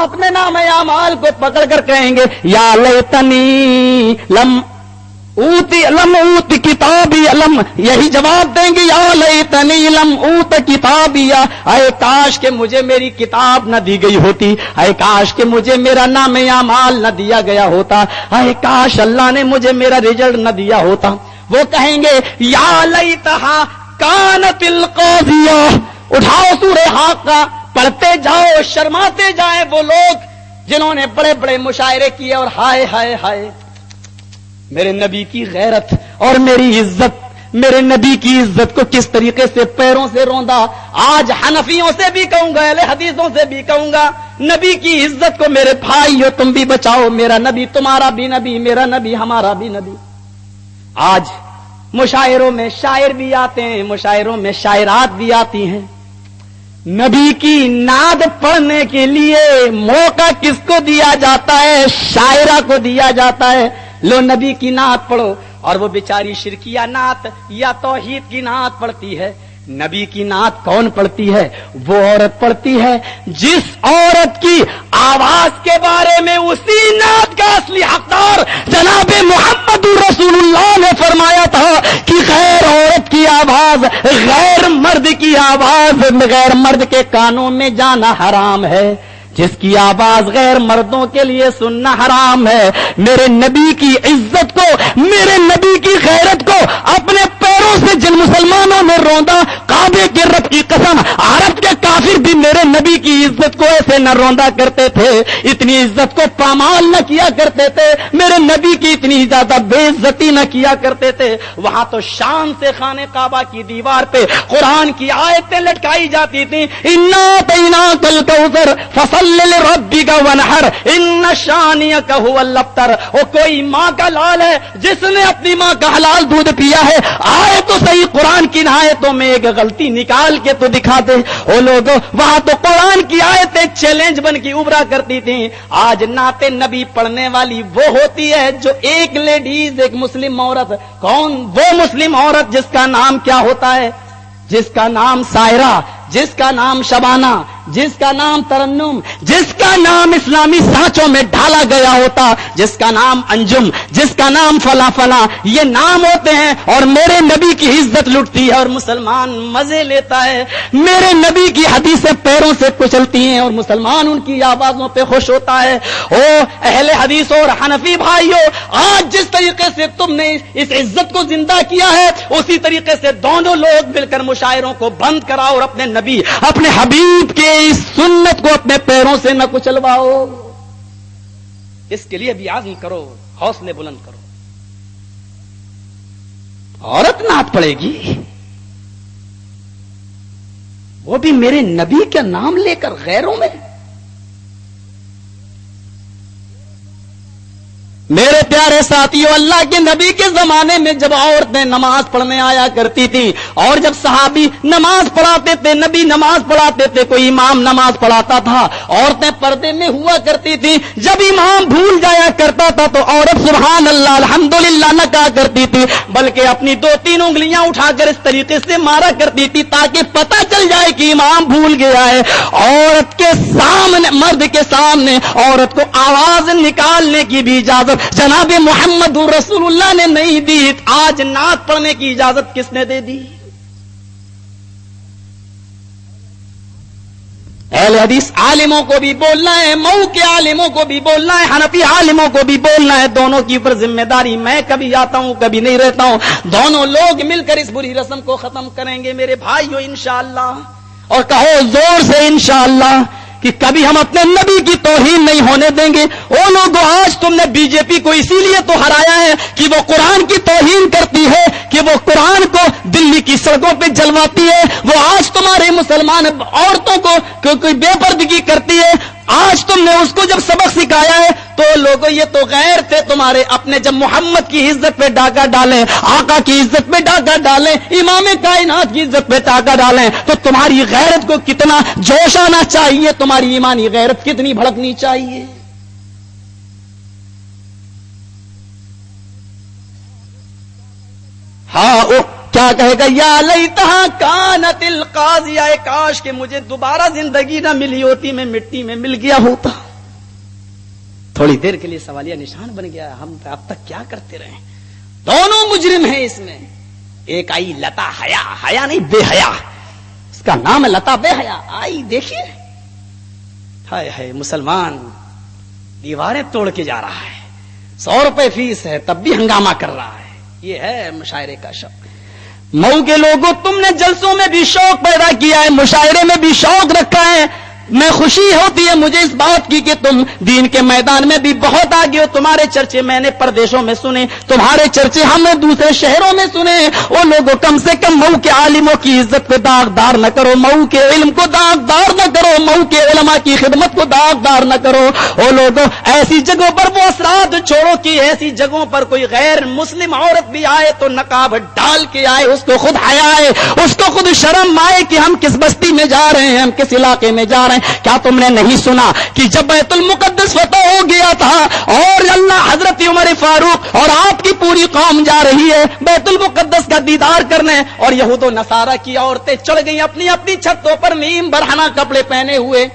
ہاتھ میں نام اعمال کو پکڑ کر کہیں گے یا لیتنی لم اوت کتابی علم، یہی جواب دیں گے یا لیتنی لم اوت کتابیا، اے کاش کہ مجھے میری کتاب نہ دی گئی ہوتی، اے کاش کہ مجھے میرا نام اعمال نہ دیا گیا ہوتا، اے کاش اللہ نے مجھے میرا رزلٹ نہ دیا ہوتا۔ وہ کہیں گے یا لیتہا کانت القاضیہ، اٹھاؤ سورہ حاقہ پڑھتے جاؤ، شرماتے جائیں وہ لوگ جنہوں نے بڑے بڑے مشاعرے کیے اور ہائے ہائے ہائے میرے نبی کی غیرت اور میری عزت، میرے نبی کی عزت کو کس طریقے سے پیروں سے روندا۔ آج حنفیوں سے بھی کہوں گا، اہل حدیثوں سے بھی کہوں گا، نبی کی عزت کو میرے بھائیو تم بھی بچاؤ، میرا نبی تمہارا بھی نبی، میرا نبی ہمارا بھی نبی۔ آج مشاعروں میں شاعر بھی آتے ہیں، مشاعروں میں شاعرات بھی آتی ہیں، نبی کی نعت پڑھنے کے لیے موقع کس کو دیا جاتا ہے؟ شاعرہ کو دیا جاتا ہے، لو نبی کی نعت پڑھو، اور وہ بیچاری شرکیہ نعت یا توحید کی نعت پڑھتی ہے۔ نبی کی نعت کون پڑھتی ہے؟ وہ عورت پڑھتی ہے جس عورت کی آواز کے بارے میں اسی نعت کا اصلی حقدار جناب محمد رسول اللہ نے فرمایا تھا کہ غیر عورت کی آواز، غیر مرد کی آواز غیر مرد کے کانوں میں جانا حرام ہے، جس کی آواز غیر مردوں کے لیے سننا حرام ہے۔ میرے نبی کی عزت کو، میرے نبی کی غیرت کو اپنے پیروں سے جن مسلمانوں نے روندا، کعبے کے رب کی قسم عرب کے کافر بھی میرے نبی کی عزت کو ایسے نہ روندا کرتے تھے، اتنی عزت کو پامال نہ کیا کرتے تھے، میرے نبی کی اتنی زیادہ بے عزتی نہ کیا کرتے تھے۔ وہاں تو شان سے خانہ کعبہ کی دیوار پہ قرآن کی آیتیں لٹکائی جاتی تھیں، انا اعطیناک الکوثر فصل لربک وانحر ان شانئک هو الابتر۔ وہ کوئی ماں کا لال ہے جس نے اپنی ماں کا حلال دودھ پیا ہے، آئے تو صحیح قرآن کی آیتوں میں ایک غلطی نکال کے تو دکھا دے۔ وہ لوگ وہاں تو قرآن کی آیتیں چیلنج بن کے ابھرا کرتی تھیں۔ آج نعت نبی پڑھنے والی وہ ہوتی ہے جو ایک لیڈیز، ایک مسلم عورت، کون وہ مسلم عورت جس کا نام کیا ہوتا ہے؟ جس کا نام سائرہ، جس کا نام شبانہ، جس کا نام ترنم، جس کا نام اسلامی سانچوں میں ڈھالا گیا ہوتا، جس کا نام انجم، جس کا نام فلاں فلاں، یہ نام ہوتے ہیں، اور میرے نبی کی عزت لٹتی ہے اور مسلمان مزے لیتا ہے، میرے نبی کی حدیثیں پیروں سے کچلتی ہیں اور مسلمان ان کی آوازوں پہ خوش ہوتا ہے۔ او اہل حدیث اور حنفی بھائیو، آج جس طریقے سے تم نے اس عزت کو زندہ کیا ہے، اسی طریقے سے دونوں لوگ مل کر مشاعروں کو بند کراؤ اور اپنے نبی، اپنے حبیب کے اس سنت کو اپنے پیروں سے نہ کچلواؤ۔ اس کے لیے بھی عزم کرو، حوصلے بلند کرو۔ عورت نعت پڑھے گی، وہ بھی میرے نبی کا نام لے کر غیروں میں۔ میرے پیارے ساتھیوں، اللہ کے نبی کے زمانے میں جب عورتیں نماز پڑھنے آیا کرتی تھی، اور جب صحابی نماز پڑھاتے تھے، نبی نماز پڑھاتے تھے، کوئی امام نماز پڑھاتا تھا، عورتیں پردے میں ہوا کرتی تھی۔ جب امام بھول جایا کرتا تھا تو عورت سبحان اللہ الحمدللہ نہ کہا کرتی تھی، بلکہ اپنی 2-3 انگلیاں اٹھا کر اس طریقے سے مارا کرتی تھی تاکہ پتہ چل جائے کہ امام بھول گیا ہے۔ عورت کے سامنے، مرد کے سامنے عورت کو آواز نکالنے کی بھی اجازت جناب محمد رسول اللہ نے نہیں دی۔ آج نعت پڑھنے کی اجازت کس نے دے دی؟ اہل حدیث عالموں کو بھی بولنا ہے، مئو کے عالموں کو بھی بولنا ہے، حنفی عالموں کو بھی بولنا ہے، دونوں کی اوپر ذمہ داری۔ میں کبھی آتا ہوں کبھی نہیں رہتا ہوں، دونوں لوگ مل کر اس بری رسم کو ختم کریں گے میرے بھائیو انشاءاللہ، اور کہو زور سے انشاءاللہ کہ کبھی ہم اپنے نبی کی توہین نہیں ہونے دیں گے۔ وہ لوگ آج تم نے بی جے پی کو اسی لیے تو ہرایا ہے کہ وہ قرآن کی توہین کرتی ہے، کہ وہ قرآن کو دلی کی سڑکوں پہ جلواتی ہے، وہ آج تمہارے مسلمان عورتوں کو کوئی بے پردگی کرتی ہے۔ آج تم نے اس کو جب سبق سکھایا ہے تو لوگوں یہ تو غیر تھے تمہارے اپنے، جب محمد کی عزت پہ ڈاکہ ڈالیں، آقا کی عزت پہ ڈاکہ ڈالیں، امام کائنات کی عزت پہ ڈاکہ ڈالیں، تو تمہاری غیرت کو کتنا جوش آنا چاہیے، تمہاری ایمانی غیرت کتنی بھڑکنی چاہیے۔ ہاں وہ کیا کہے گا؟ یا لیتہا کانت القاضیہ، کاش کہ مجھے دوبارہ زندگی نہ ملی ہوتی، میں مٹی میں مل گیا ہوتا۔ تھوڑی دیر کے لیے سوالیہ نشان بن گیا. ہم اب تک کیا کرتے رہے؟ دونوں مجرم ہیں اس میں. ایک آئی لتا حیا، حیا نہیں بے حیا، اس کا نام ہے لتا بے حیا. آئی دیکھیے، ہائے ہائے مسلمان دیواریں توڑ کے جا رہا ہے، 100 روپے فیس ہے تب بھی ہنگامہ کر رہا ہے. یہ ہے مشاعرے کا شوق. مئو کے لوگوں، تم نے جلسوں میں بھی شوق پیدا کیا ہے، مشاعرے میں بھی شوق رکھا ہے. میں خوشی ہوتی ہے مجھے اس بات کی کہ تم دین کے میدان میں بھی بہت آگے ہو. تمہارے چرچے میں نے پردیشوں میں سنے، تمہارے چرچے ہم نے دوسرے شہروں میں سنے. وہ لوگوں کم سے کم مئو کے عالموں کی عزت کو داغدار نہ کرو، مئو کے علم کو داغدار نہ کرو، مئو کے علماء کی خدمت کو داغدار نہ کرو. وہ لوگوں ایسی جگہوں پر وہ اثرات چھوڑو کہ ایسی جگہوں پر کوئی غیر مسلم عورت بھی آئے تو نقاب ڈال کے آئے، اس کو خود حیا آئے، اس کو خود شرم آئے کہ ہم کس بستی میں جا رہے ہیں، ہم کس علاقے میں جا رہے ہیں. کیا تم نے نہیں سنا کہ جب بیت المقدس فتح ہو گیا تھا اور اللہ حضرت عمر فاروق اور آپ کی پوری قوم جا رہی ہے بیت المقدس کا دیدار کرنے، اور یہود و نصارہ کی عورتیں چڑھ گئیں اپنی اپنی چھتوں پر نیم برہنہ کپڑے پہنے ہوئے،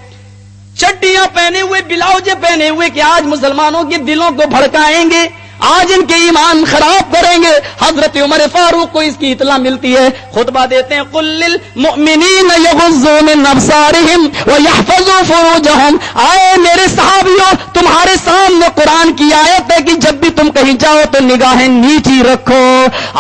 چڈیاں پہنے ہوئے، بلاؤزیں پہنے ہوئے کہ آج مسلمانوں کے دلوں کو بھڑکائیں گے، آج ان کے ایمان خراب کریں گے. حضرت عمر فاروق کو اس کی اطلاع ملتی ہے، خطبہ دیتے ہیں قل للمؤمنین یغضوا من ابصارہم ویحفظوا فروجہم. آئے میرے صحابیوں، تمہارے سامنے قرآن کی آیت ہے کہ جب بھی تم کہیں جاؤ تو نگاہیں نیچی رکھو.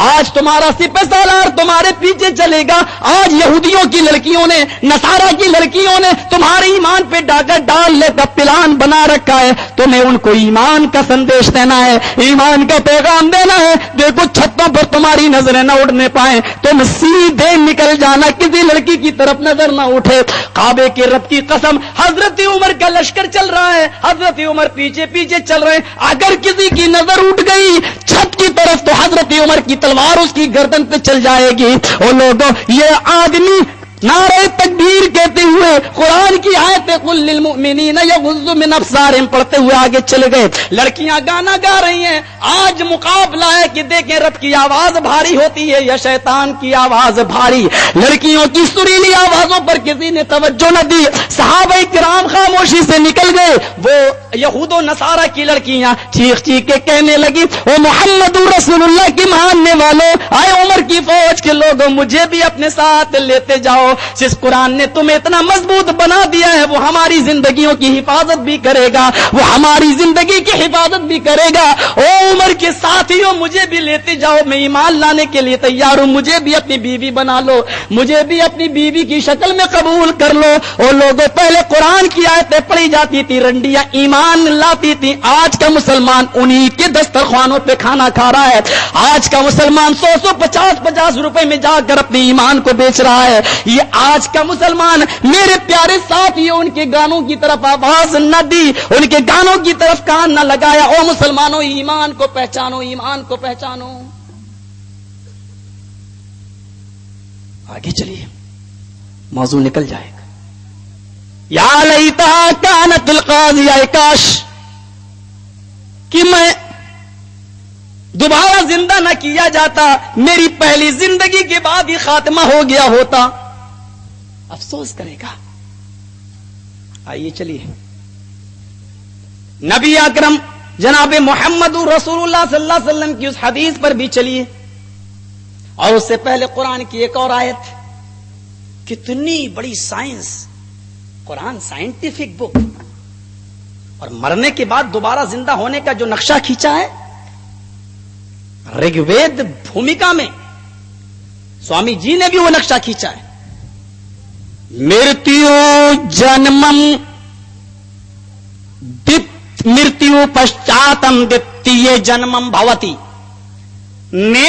آج تمہارا سپہ سالار تمہارے پیچھے چلے گا. آج یہودیوں کی لڑکیوں نے، نصارہ کی لڑکیوں نے تمہارے ایمان پہ ڈاکہ ڈالنے کا پلان بنا رکھا ہے. تمہیں ان کو ایمان کا سندیش دینا ہے، ایمان کا پیغام دینا ہے. دیکھو چھتوں پر تمہاری نظریں نہ اڑنے پائیں، تم سیدھے نکل جانا، کسی لڑکی کی طرف نظر نہ اٹھے. کعبے کے رب کی قسم، حضرت عمر کا لشکر چل رہا ہے، حضرت عمر پیچھے پیچھے چل رہے ہیں. اگر کسی کی نظر اٹھ گئی چھت کی طرف تو حضرت عمر کی تلوار اس کی گردن پہ چل جائے گی. وہ لوگوں، یہ آدمی نعرہ تکبیر کہتے ہوئے قرآن کی آیت قل للمؤمنین یغضوا من ابصارہم پڑھتے ہوئے آگے چلے گئے. لڑکیاں گانا گا رہی ہیں. آج مقابلہ ہے کہ دیکھیں رب کی آواز بھاری ہوتی ہے یا شیطان کی آواز بھاری. لڑکیوں کی سریلی آوازوں پر کسی نے توجہ نہ دی. صحابہ کرام خاموشی سے نکل گئے. وہ یہود و نصارہ کی لڑکیاں چیخ چیخ کے کہنے لگی وہ محمد رسول اللہ کی ماننے والوں، آئے عمر کی فوج کے لوگوں، مجھے بھی اپنے ساتھ لیتے جاؤ. جس قرآن نے تمہیں اتنا مضبوط بنا دیا ہے وہ ہماری زندگیوں کی حفاظت بھی کرے گا، وہ ہماری زندگی کی حفاظت بھی کرے گا. او عمر کے ساتھیوں، مجھے بھی لیتے جاؤ، میں ایمان لانے کے لیے تیار ہوں، مجھے بھی اپنی بیوی بنا لو، مجھے بھی اپنی بیوی کی شکل میں قبول کر لو. اور لوگوں پہلے قرآن کی آیتیں پڑھی جاتی تھی، رنڈیاں ایمان لاتی تھی. آج کا مسلمان انہی کے دسترخوانوں پہ کھانا کھا رہا ہے. آج کا مسلمان 100-150 روپے میں جا کر اپنے ایمان کو بیچ رہا ہے. یہ آج کا مسلمان. میرے پیارے ساتھیوں، ان کے گانوں کی طرف آواز نہ دی، ان کے گانوں کی طرف کان نہ لگایا. او مسلمانوں، ایمان کو پہچانو، ایمان کو پہچانو. آگے چلیے، موضوع نکل جائے گا. یا لیتہا کانت القاضیہ، کاش کہ میں دوبارہ زندہ نہ کیا جاتا، میری پہلی زندگی کے بعد ہی خاتمہ ہو گیا ہوتا. افسوس کرے گا. آئیے چلیے، نبی اکرم جناب محمد رسول اللہ صلی اللہ علیہ وسلم کی اس حدیث پر بھی چلیے. اور اس سے پہلے قرآن کی ایک اور آیت. کتنی بڑی سائنس، قرآن سائنٹیفک بک، اور مرنے کے بعد دوبارہ زندہ ہونے کا جو نقشہ کھینچا ہے رگ وید بھومکا میں، سوامی جی نے بھی وہ نقشہ کھینچا ہے. مرتیو جنمم مرتیو پشچاتم دتیے جنمم بھوتی، نے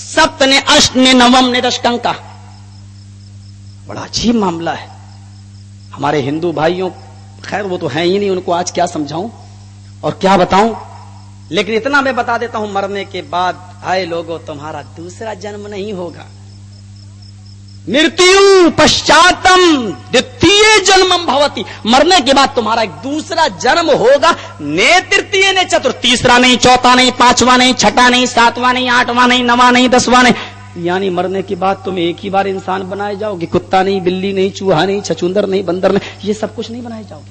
سپت نے اشٹ نے نوم نے دشکنکا. بڑا عجیب معاملہ ہے. ہمارے ہندو بھائیوں، خیر وہ تو ہیں ہی نہیں، ان کو آج کیا سمجھاؤں اور کیا بتاؤں، لیکن اتنا میں بتا دیتا ہوں، مرنے کے بعد آئے لوگوں تمہارا دوسرا جنم نہیں ہوگا. مرتیو پشچاتم دتیے جنمم بھوتی، مرنے کے بعد تمہارا ایک دوسرا جنم ہوگا. نے ترتیے نے چتر، تیسرا نہیں، چوتھا نہیں، پانچواں نہیں، چھٹا نہیں، ساتواں نہیں، آٹھواں نہیں، نواں نہیں، 10واں نہیں. یعنی مرنے کے بعد تم ایک ہی بار انسان بنائے جاؤ گے. کتا نہیں، بلی نہیں، چوہا نہیں، چھچوندر نہیں، بندر نہیں، یہ سب کچھ نہیں بنائے جاؤ گے.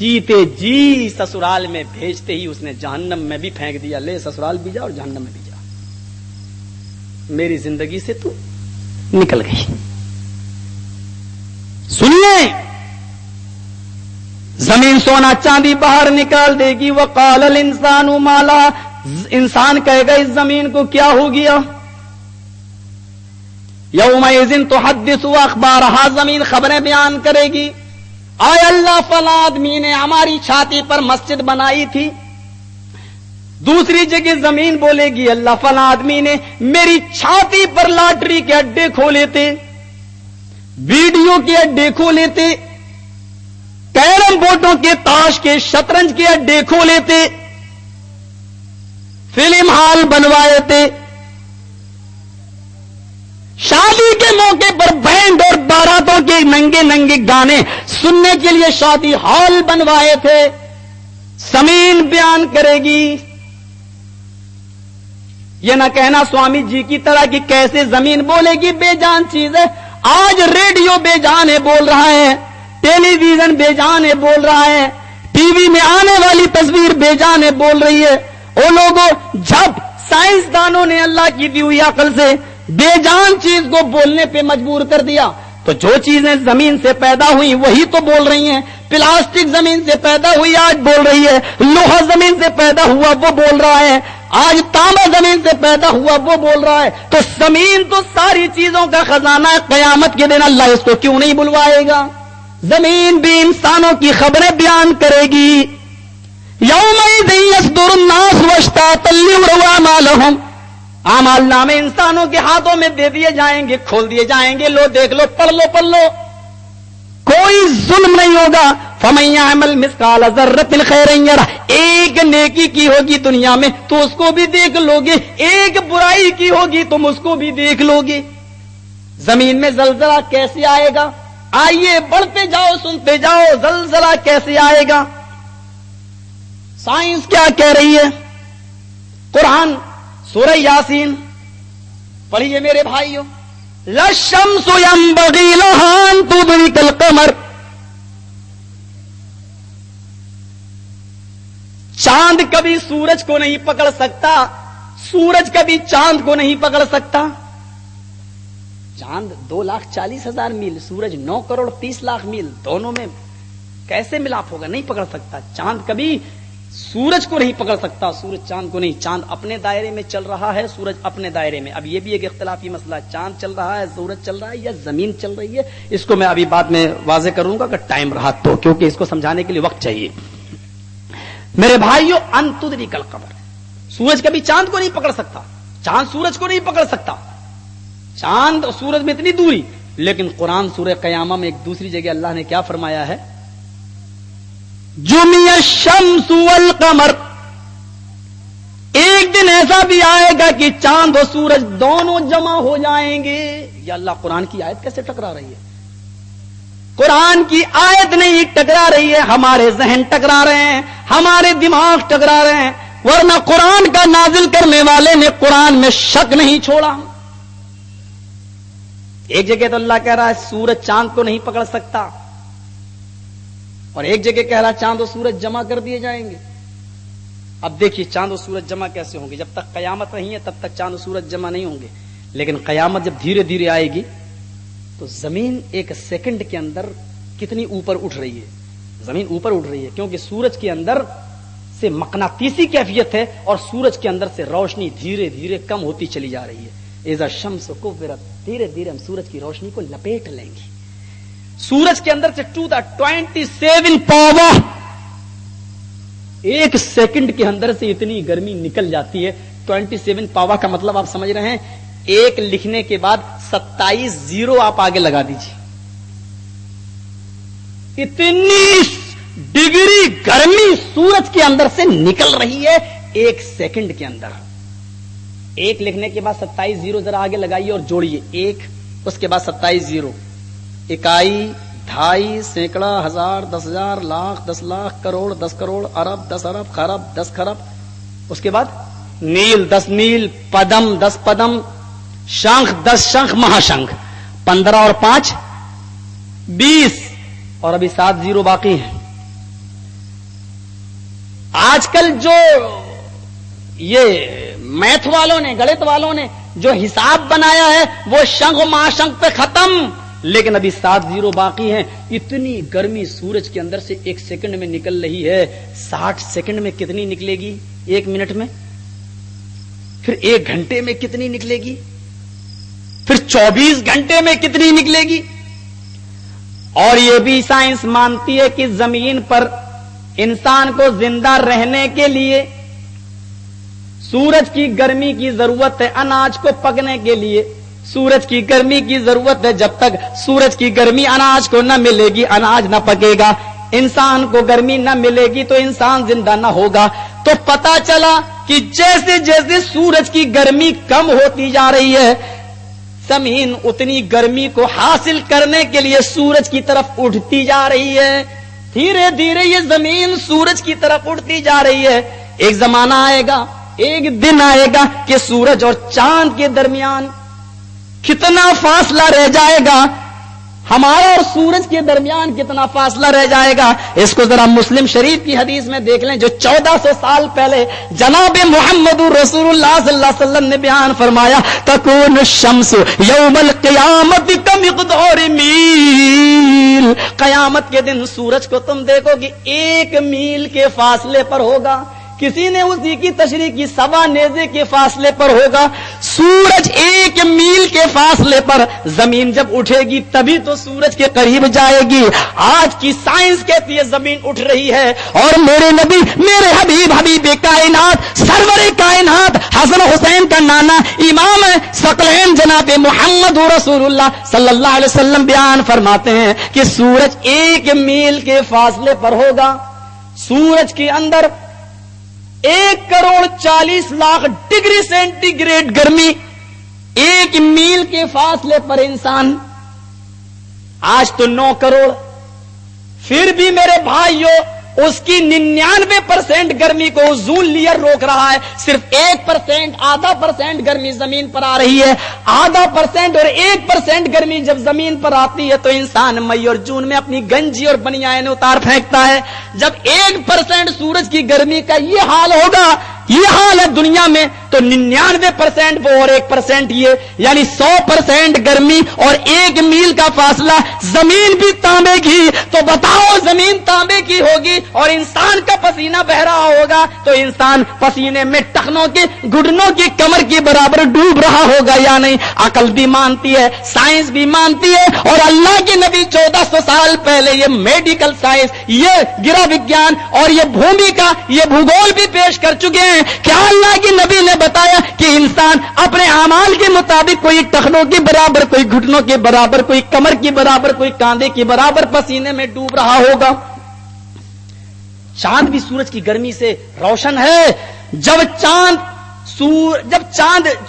جیتے جی سسرال میں بھیجتے ہی اس نے جہنم میں بھی پھینک دیا، لے سسرال بھی جا اور جہنم میں بھی جا، میری زندگی سے تو نکل گئی۔ سنیے، زمین سونا چاندی باہر نکال دے گی، وقال الانسان ما لا، انسان کہے گا اس زمین کو کیا ہو گیا، یومئذ تحدث اخبارہا، زمین خبریں بیان کرے گی، آئے اللہ فلاں آدمی نے ہماری چھاتی پر مسجد بنائی تھی۔ دوسری جگہ زمین بولے گی اللہ فلاں آدمی نے میری چھاتی پر لاٹری کے اڈے کھولے تھے، ویڈیو کے اڈے کھولے تھے، کیرم بورڈوں کے، تاش کے، شطرنج کے اڈے کھولے تھے، فلم ہال بنوائے تھے، شادی کے موقع پر بینڈ اور باراتوں کے ننگے ننگے گانے سننے کے لیے شادی ہال بنوائے تھے۔ زمین بیان کرے گی، یہ نہ کہنا سوامی جی کی طرح کہ کیسے زمین بولے گی بے جان چیز ہے۔ آج ریڈیو بے جان ہے بول رہا ہے، ٹیلی ویژن بے جان ہے بول رہا ہے، ٹی وی میں آنے والی تصویر بے جان ہے بول رہی ہے۔ وہ لوگوں جب سائنسدانوں نے اللہ کی دی ہوئی عقل سے بے جان چیز کو بولنے پہ مجبور کر دیا، تو جو چیزیں زمین سے پیدا ہوئی وہی تو بول رہی ہیں۔ پلاسٹک زمین سے پیدا ہوئی آج بول رہی ہے، لوہا زمین سے پیدا ہوا وہ بول رہا ہے، آج تانبا زمین سے پیدا ہوا وہ بول رہا ہے۔ تو زمین تو ساری چیزوں کا خزانہ ہے، قیامت کے دن اللہ اس کو کیوں نہیں بلوائے گا؟ زمین بھی انسانوں کی خبریں بیان کرے گی۔ یومئذ یصدر الناس واشتاتا لیروا اعمالہم، اعمال نامے انسانوں کے ہاتھوں میں دے دیے جائیں گے، کھول دیے جائیں گے، لو دیکھ لو، پڑھ لو، کوئی ظلم نہیں ہوگا۔ فمن یعمل مثقال ذرۃ خیرا یرہ، ایک نیکی کی ہوگی دنیا میں تو اس کو بھی دیکھ لو گے، ایک برائی کی ہوگی تم اس کو بھی دیکھ لو گے۔ زمین میں زلزلہ کیسے آئے گا؟ آئیے بڑھتے جاؤ، سنتے جاؤ، زلزلہ کیسے آئے گا؟ سائنس کیا کہہ رہی ہے؟ قرآن سورہ یاسین پڑھیے میرے بھائیوں، للشمس ينبغي لها ان تدرك القمر، چاند کبھی سورج کو نہیں پکڑ سکتا، سورج کبھی چاند کو نہیں پکڑ سکتا۔ چاند 2,40,000 میل، سورج 9,30,00,000 میل، دونوں میں کیسے ملاپ ہوگا؟ نہیں پکڑ سکتا۔ چاند کبھی سورج کو نہیں پکڑ سکتا، سورج چاند کو نہیں۔ چاند اپنے دائرے میں چل رہا ہے، سورج اپنے دائرے میں۔ اب یہ بھی ایک اختلافی مسئلہ ہے، چاند چل رہا ہے، سورج چل رہا ہے یا زمین چل رہی ہے، اس کو میں ابھی بعد میں واضح کروں گا اگر ٹائم رہا تو، کیونکہ اس کو سمجھانے کے لیے وقت چاہیے۔ میرے بھائیو، ان تدرک القمر، سورج کبھی چاند کو نہیں پکڑ سکتا، چاند سورج کو نہیں پکڑ سکتا، چاند اور سورج میں اتنی دوری۔ لیکن قرآن سورہ قیامہ میں ایک دوسری جگہ اللہ نے کیا فرمایا ہے؟ جمع الشمس والقمر، ایک دن ایسا بھی آئے گا کہ چاند اور سورج دونوں جمع ہو جائیں گے۔ یا اللہ قرآن کی آیت کیسے ٹکرا رہی ہے؟ قرآن کی آیت نہیں ٹکرا رہی ہے، ہمارے ذہن ٹکرا رہے ہیں، ہمارے دماغ ٹکرا رہے ہیں، ورنہ قرآن کا نازل کرنے والے نے قرآن میں شک نہیں چھوڑا۔ ایک جگہ تو اللہ کہہ رہا ہے سورج چاند کو نہیں پکڑ سکتا، اور ایک جگہ کہہ رہا چاند و سورج جمع کر دیے جائیں گے۔ اب دیکھیے چاند و سورج جمع کیسے ہوں گے؟ جب تک قیامت نہیں ہے تب تک چاند و سورج جمع نہیں ہوں گے، لیکن قیامت جب دھیرے دھیرے آئے گی تو زمین ایک سیکنڈ کے اندر کتنی اوپر اٹھ رہی ہے؟ زمین اوپر اٹھ رہی ہے کیونکہ سورج کے اندر سے مقناطیسی کیفیت ہے، اور سورج کے اندر سے روشنی دھیرے دھیرے کم ہوتی چلی جا رہی ہے۔ اذا الشمس کورت، دھیرے دھیرے ہم سورج کی روشنی کو لپیٹ لیں گے۔ سورج کے اندر سے 27 پاور، ایک سیکنڈ کے اندر سے اتنی گرمی نکل جاتی ہے۔ 27 پاور کا مطلب آپ سمجھ رہے ہیں، ایک لکھنے کے بعد 27 زیرو آپ آگے لگا دیجیے، اتنی ڈگری گرمی سورج کے اندر سے نکل رہی ہے ایک سیکنڈ کے اندر۔ ایک لکھنے کے بعد 27 زیرو ذرا آگے لگائیے اور جوڑیے، ایک اس کے بعد 27 زیرو، اکائی، ڈھائی، سینکڑا، ہزار، 10,000، لاکھ، 10 لاکھ، کروڑ، 10 کروڑ، ارب، 10 ارب، خرب، 10 خرب، اس کے بعد نیل، 10 نیل، پدم، 10 پدم، شنخ، 10 شنخ، مہا شنخ، 15 اور 5 20، اور ابھی 7 زیرو باقی ہیں۔ آج کل جو یہ میتھ والوں نے، گڑت والوں نے جو حساب بنایا ہے وہ شنق ماشنق پہ ختم، لیکن ابھی 7 زیرو باقی ہیں. اتنی گرمی سورج کے اندر سے 1 سیکنڈ میں نکل رہی ہے. 60 سیکنڈ میں کتنی نکلے گی 1 منٹ میں؟ پھر 1 گھنٹے میں کتنی نکلے گی؟ پھر 24 گھنٹے میں کتنی نکلے گی؟ اور یہ بھی سائنس مانتی ہے کہ زمین پر انسان کو زندہ رہنے کے لیے سورج کی گرمی کی ضرورت ہے. اناج کو پکنے کے لیے سورج کی گرمی کی ضرورت ہے. جب تک سورج کی گرمی اناج کو نہ ملے گی اناج نہ پکے گا. انسان کو گرمی نہ ملے گی تو انسان زندہ نہ ہوگا. تو پتا چلا کہ جیسے جیسے سورج کی گرمی کم ہوتی جا رہی ہے زمین اتنی گرمی کو حاصل کرنے کے لیے سورج کی طرف اٹھتی جا رہی ہے. دھیرے دھیرے یہ زمین سورج کی طرف اٹھتی جا رہی ہے. ایک زمانہ آئے گا، ایک دن آئے گا کہ سورج اور چاند کے درمیان کتنا فاصلہ رہ جائے گا، ہمارا اور سورج کے درمیان کتنا فاصلہ رہ جائے گا. اس کو ذرا مسلم شریف کی حدیث میں دیکھ لیں جو 1400 سال پہلے جناب محمد رسول اللہ صلی اللہ علیہ وسلم نے بیان فرمایا. تکون الشمس یوم القیامت کمقدار میل. قیامت کے دن سورج کو تم دیکھو گے 1 میل کے فاصلے پر ہوگا. کسی نے اسی کی تشریح کی 1.25 نیزے کے فاصلے پر ہوگا. سورج 1 میل کے فاصلے پر، زمین جب اٹھے گی تبھی تو سورج کے قریب جائے گی. آج کی سائنس کہتی ہے زمین اٹھ رہی ہے اور میرے نبی، میرے حبیب، حبیب کائنات، سرور کائنات، حسن حسین کا نانا، امام ثقلین جناب محمد رسول اللہ صلی اللہ علیہ وسلم بیان فرماتے ہیں کہ سورج 1 میل کے فاصلے پر ہوگا. سورج کے اندر 1,40,00,000 ڈگری سینٹی گریڈ گرمی، 1 میل کے فاصلے پر انسان. آج تو 9 کروڑ. پھر بھی میرے بھائیوں اس کی 99% گرمی کو اوزون لیئر روک رہا ہے. صرف 1%، 0.5% گرمی زمین پر آ رہی ہے. 0.5% اور 1% گرمی جب زمین پر آتی ہے تو انسان مئی اور جون میں اپنی گنجی اور بنیائن اتار پھینکتا ہے. جب 1% سورج کی گرمی کا یہ حال ہوگا، یہ حال ہے دنیا میں، تو 99% وہ اور 1% یہ، یعنی 100% گرمی اور 1 میل کا فاصلہ. زمین بھی تانبے کی، تو بتاؤ زمین تانبے کی ہوگی اور انسان کا پسینہ بہ رہا ہوگا تو انسان پسینے میں ٹخنوں کے گھٹنوں کی کمر کے برابر ڈوب رہا ہوگا یا نہیں؟ عقل بھی مانتی ہے، سائنس بھی مانتی ہے، اور اللہ کے نبی 1400 سال پہلے یہ میڈیکل سائنس، یہ گرہ وگیان اور یہ بھومی کا یہ بھوگول بھی پیش کر چکے ہیں. کیا اللہ کے نبی نے بتایا کہ انسان اپنے اعمال کے مطابق کوئی ٹخنوں کے برابر، کوئی گھٹنوں کے برابر، کوئی کمر کے برابر، کوئی کاندھے کے برابر پسینے میں ڈوب رہا ہوگا؟ چاند بھی سورج کی گرمی سے روشن ہے. جب چاند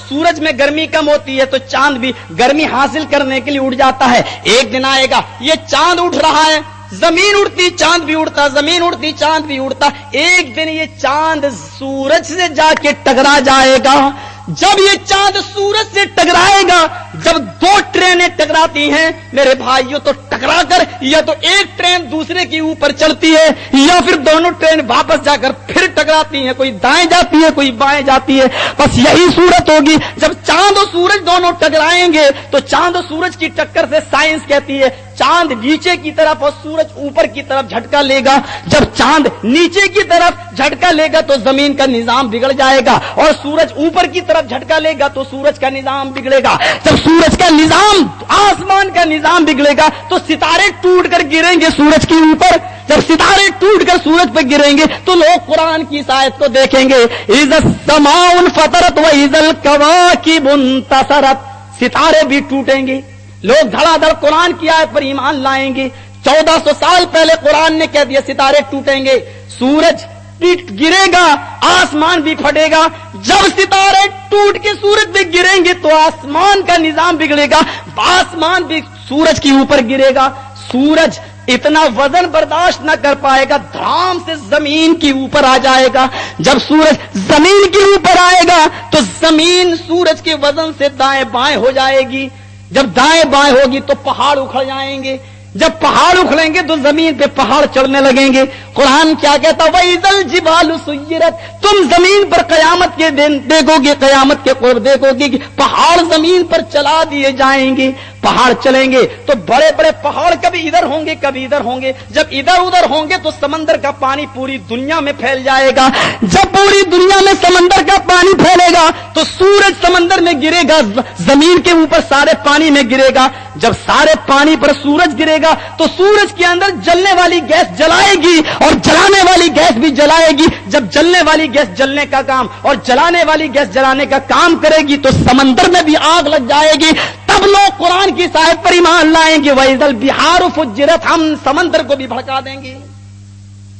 سورج میں گرمی کم ہوتی ہے تو چاند بھی گرمی حاصل کرنے کے لیے اٹھ جاتا ہے. ایک دن آئے گا یہ چاند اٹھ رہا ہے، زمین اڑتی چاند بھی اڑتا، زمین اڑتی چاند بھی اڑتا. ایک دن یہ چاند سورج سے جا کے ٹکرا جائے گا. جب یہ چاند سورج سے ٹکرائے گا، جب 2 ٹرینیں ٹکراتی ہیں میرے بھائیوں، تو ٹکرا کر یا تو ایک ٹرین دوسرے کے اوپر چلتی ہے یا پھر دونوں ٹرین واپس جا کر پھر ٹکراتی ہیں، کوئی دائیں جاتی ہے کوئی بائیں جاتی ہے. بس یہی صورت ہوگی جب چاند و سورج دونوں ٹکرائیں گے. تو چاند و سورج کی ٹکر سے سائنس کہتی ہے چاند نیچے کی طرف اور سورج اوپر کی طرف جھٹکا لے گا. جب چاند نیچے کی طرف جھٹکا لے گا تو زمین کا نظام بگڑ جائے گا، اور سورج اوپر کی طرف جھٹکا لے گا تو سورج کا نظام بگڑے گا. جب سورج کا نظام، آسمان کا نظام بگڑے گا تو ستارے ٹوٹ کر گریں گے سورج کے اوپر. جب ستارے ٹوٹ کر سورج پہ گریں گے تو لوگ قرآن کی آیت کو دیکھیں گے، اذا السماء انفطرت واذا الکواکب انتصرت. ستارے بھی ٹوٹیں گے، لوگ دھڑا دھڑ قرآن کی آیت پر ایمان لائیں گے. 1400 سال پہلے قرآن نے کہہ دیا ستارے ٹوٹیں گے، سورج بھی گرے گا، آسمان بھی پھٹے گا. جب ستارے ٹوٹ کے سورج پہ گریں گے تو آسمان کا نظام بگڑے گا، آسمان بھی سورج کے اوپر گرے گا. سورج اتنا وزن برداشت نہ کر پائے گا، دھام سے زمین کے اوپر آ جائے گا. جب سورج زمین کے اوپر آئے گا تو زمین سورج کے وزن سے دائیں بائیں ہو جائے گی. جب دائیں بائیں ہوگی تو پہاڑ اکھڑ جائیں گے. جب پہاڑ اکھڑیں گے تو زمین پہ پہاڑ چڑھنے لگیں گے. قرآن کیا کہتا وَإِذَا الْجِبَالُ سُيِّرَتْ، تم زمین پر قیامت کے دن دیکھو گے، قیامت کے قرب دیکھو گے کہ پہاڑ زمین پر چلا دیے جائیں گے. پہاڑ چلیں گے تو بڑے بڑے پہاڑ کبھی ادھر ہوں گے کبھی ادھر ہوں گے. جب ادھر ادھر ہوں گے تو سمندر کا پانی پوری دنیا میں پھیل جائے گا. جب پوری دنیا میں سمندر کا پانی پھیلے گا تو سورج سمندر میں گرے گا، زمین کے اوپر سارے پانی میں گرے گا. جب سارے پانی پر سورج گرے گا تو سورج کے اندر جلنے والی گیس جلائے گی اور جلانے والی گیس بھی جلائے گی. جب جلنے والی گیس جلنے کا کام اور جلانے والی گیس جلانے کا کام کرے گی تو سمندر میں بھی آگ لگ جائے گی. تب لوگ قرآن کی صاحب پر ایمان لائیں گے وَإِذَا الْبِحَارُ فُجِّرَتْ، ہم سمندر کو بھی بھڑکا دیں گے.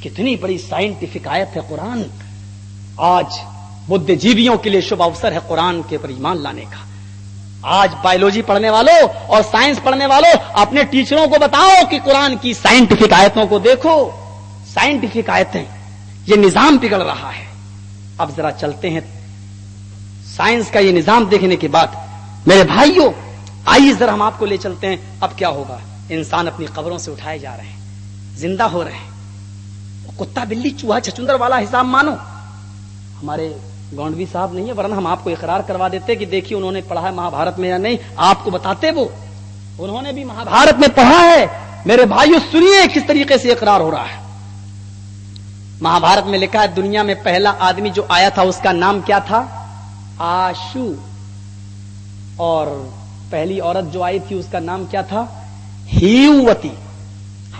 کتنی بڑی سائنٹیفک آیت ہے قرآن. آج بدھ جیویوں کے لیے شبھ اوسر ہے قرآن کے پر ایمان لانے کا. آج بایولوجی پڑھنے والوں اور سائنس پڑھنے والوں اپنے ٹیچروں کو بتاؤ کہ قرآن کی سائنٹیفک آیتوں کو دیکھو. سائنٹیفک آیتیں، یہ نظام بگڑ رہا ہے. اب ذرا چلتے ہیں سائنس کا یہ نظام دیکھنے کے بعد میرے بھائیوں آئیے ذرا ہم آپ کو لے چلتے ہیں. اب کیا ہوگا؟ انسان اپنی قبروں سے اٹھائے جا رہے ہیں، زندہ ہو رہے ہیں. کتا بلی چوہا چھچندر والا حساب مانو. ہمارے گونڈوی صاحب نہیں ہے ورنہ ہم آپ کو اقرار کروا دیتے کہ دیکھیے انہوں نے پڑھا ہے مہا بھارت میں یا نہیں. آپ کو بتاتے وہ انہوں نے بھی مہا بھارت میں پڑھا ہے. میرے بھائیوں سنیے کس طریقے سے اقرار ہو رہا ہے. مہا بھارت میں لکھا ہے دنیا میں پہلا آدمی جو آیا تھا اس کا نام کیا تھا؟ آشو. اور پہلی عورت جو آئی تھی اس کا نام کیا تھا؟ ہیووتی.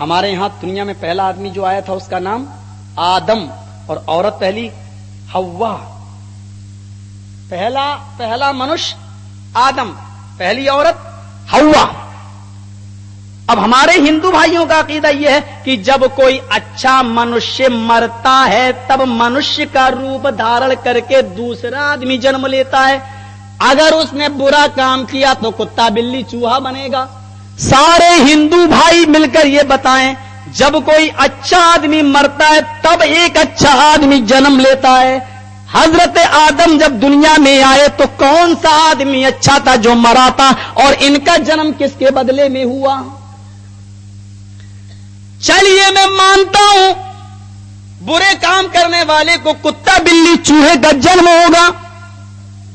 ہمارے یہاں دنیا میں پہلا آدمی جو آیا تھا اس کا نام آدم اور عورت پہلی ہوا. پہلا منش آدم، پہلی عورت ہوا. اب ہمارے ہندو بھائیوں کا عقیدہ یہ ہے کہ جب کوئی اچھا منشیہ مرتا ہے تب منشیہ کا روپ دھارن کر کے دوسرا آدمی جنم لیتا ہے. اگر اس نے برا کام کیا تو کتا بلی چوہا بنے گا. سارے ہندو بھائی مل کر یہ بتائیں جب کوئی اچھا آدمی مرتا ہے تب ایک اچھا آدمی جنم لیتا ہے. حضرت آدم جب دنیا میں آئے تو کون سا آدمی اچھا تھا جو مرا تھا اور ان کا جنم کس کے بدلے میں ہوا؟ چلیے میں مانتا ہوں برے کام کرنے والے کو کتا بلی چوہے کا جنم ہوگا.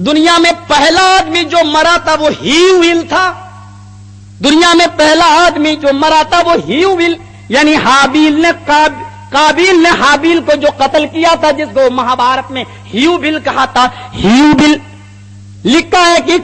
دنیا میں پہلا آدمی جو مرا تھا وہ ہیوویل تھا. دنیا میں پہلا آدمی جو مرا تھا وہ ہیوویل، یعنی قابیل نے حابیل کو جو قتل کیا تھا جس کو مہابھارت میں ہیوویل کہا تھا. ہیوویل لکھا ہے کہ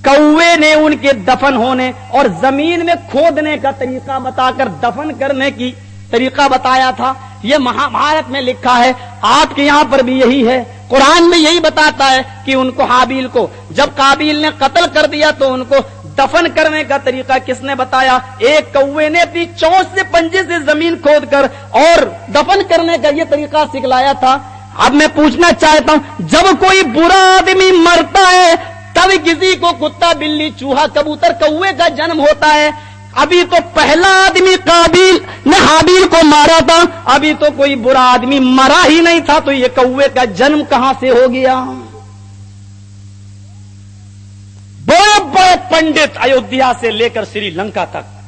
کوے نے ان کے دفن ہونے اور زمین میں کھودنے کا طریقہ بتا کر دفن کرنے کی طریقہ بتایا تھا. یہ مہابھارت میں لکھا ہے. آپ کے یہاں پر بھی یہی ہے. قرآن میں یہی بتاتا ہے کہ ان کو حابیل کو جب قابیل نے قتل کر دیا تو ان کو دفن کرنے کا طریقہ کس نے بتایا؟ ایک کوے نے اپنی چونچ سے پنجے سے زمین کھود کر اور دفن کرنے کا یہ طریقہ سکھلایا تھا. اب میں پوچھنا چاہتا ہوں جب کوئی برا آدمی مرتا ہے تب کسی کو کتا بلی چوہا کبوتر کوے کا جنم ہوتا ہے. ابھی تو پہلا آدمی قابیل نے حابیل کو مارا تھا، ابھی تو کوئی برا آدمی مرا ہی نہیں تھا تو یہ کوے کا جنم کہاں سے ہو گیا؟ بڑے بڑے پنڈت ایودھیا سے لے کر سری لنکا تک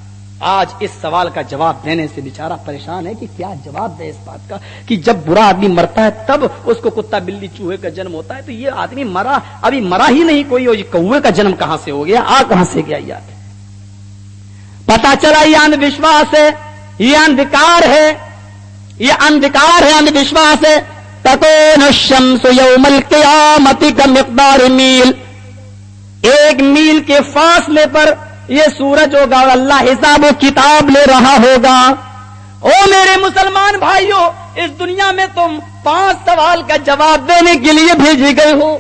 آج اس سوال کا جواب دینے سے بیچارہ پریشان ہے کہ کیا جواب دے اس بات کا کہ جب برا آدمی مرتا ہے تب اس کو کتا بلی چوہے کا جنم ہوتا ہے. تو یہ آدمی مرا ابھی مرا ہی نہیں کوئی، یہ کوے کا جنم کہاں سے ہو گیا؟ کہاں سے گیا؟ یاد پتا چلا یہ اندھ وشواس ہے، یہ اندھکار ہے، یہ اندھکار ہے، اندھ وشواس ہے. تکون الشمس یوم القیامت کمقدار میل، ایک میل کے فاصلے پر یہ سورج ہوگا اور اللہ حساب و کتاب لے رہا ہوگا. او میرے مسلمان بھائیوں، اس دنیا میں تم 5 سوال کا جواب دینے کے لیے بھیجے گئے ہو.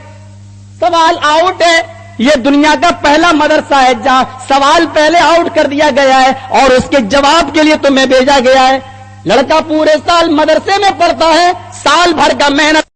سوال آؤٹ ہے. یہ دنیا کا پہلا مدرسہ ہے جہاں سوال پہلے آؤٹ کر دیا گیا ہے اور اس کے جواب کے لیے تمہیں بھیجا گیا ہے. لڑکا پورے سال مدرسے میں پڑھتا ہے، سال بھر کا محنت